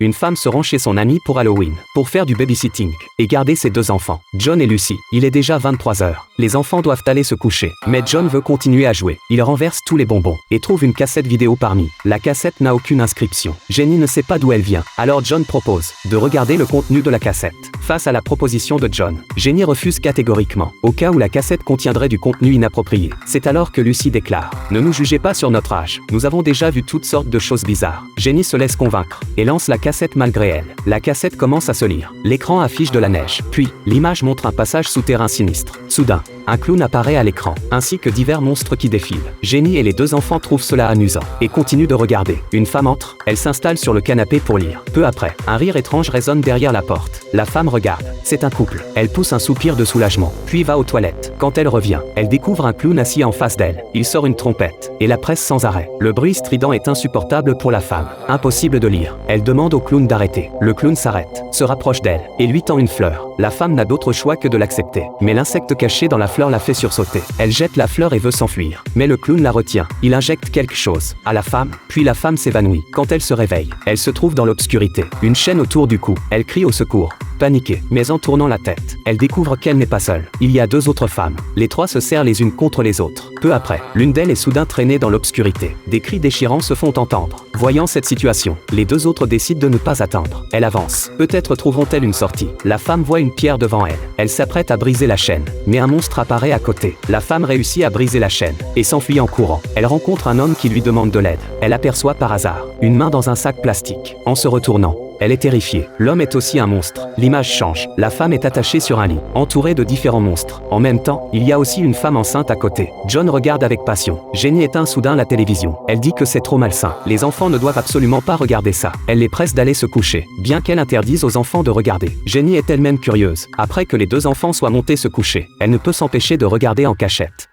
Une femme se rend chez son amie pour Halloween, pour faire du babysitting, et garder ses 2 enfants, John et Lucy. Il est déjà 23 h. Les enfants doivent aller se coucher, mais John veut continuer à jouer. Il renverse tous les bonbons, et trouve une cassette vidéo parmi. La cassette n'a aucune inscription. Jenny ne sait pas d'où elle vient, alors John propose de regarder le contenu de la cassette. Face à la proposition de John, Jenny refuse catégoriquement, au cas où la cassette contiendrait du contenu inapproprié. C'est alors que Lucy déclare « Ne nous jugez pas sur notre âge, nous avons déjà vu toutes sortes de choses bizarres ». Jenny se laisse convaincre, et lance la cassette malgré elle. La cassette commence à se lire. L'écran affiche de la neige. Puis, l'image montre un passage souterrain sinistre. Soudain, un clown apparaît à l'écran, ainsi que divers monstres qui défilent. Jenny et les 2 enfants trouvent cela amusant, et continuent de regarder. Une femme entre, elle s'installe sur le canapé pour lire. Peu après, un rire étrange résonne derrière la porte. La femme regarde. C'est un couple. Elle pousse un soupir de soulagement, puis va aux toilettes. Quand elle revient, elle découvre un clown assis en face d'elle. Il sort une trompette, et la presse sans arrêt. Le bruit strident est insupportable pour la femme. Impossible de lire. Elle demande au clown d'arrêter. Le clown s'arrête, se rapproche d'elle, et lui tend une fleur. La femme n'a d'autre choix que de l'accepter. Mais l'insecte caché dans la fleur la fait sursauter. Elle jette la fleur et veut s'enfuir. Mais le clown la retient. Il injecte quelque chose à la femme, puis la femme s'évanouit. Quand elle se réveille, elle se trouve dans l'obscurité. Une chaîne autour du cou. Elle crie au secours. Paniquée, mais en tournant la tête, elle découvre qu'elle n'est pas seule. Il y a 2 autres femmes. Les 3 se serrent les unes contre les autres. Peu après, l'une d'elles est soudain traînée dans l'obscurité. Des cris déchirants se font entendre. Voyant cette situation, les 2 autres décident de ne pas attendre. Elle avance. Peut-être trouveront-elles une sortie. La femme voit une pierre devant elle. Elle s'apprête à briser la chaîne. Mais un monstre apparaît à côté. La femme réussit à briser la chaîne et s'enfuit en courant. Elle rencontre un homme qui lui demande de l'aide. Elle aperçoit par hasard une main dans un sac plastique. En se retournant, elle est terrifiée. L'homme est aussi un monstre. L'image change. La femme est attachée sur un lit, entourée de différents monstres. En même temps, il y a aussi une femme enceinte à côté. John regarde avec passion. Jenny éteint soudain la télévision. Elle dit que c'est trop malsain. Les enfants ne doivent absolument pas regarder ça. Elle les presse d'aller se coucher, bien qu'elle interdise aux enfants de regarder. Jenny est elle-même curieuse. Après que les 2 enfants soient montés se coucher, elle ne peut s'empêcher de regarder en cachette.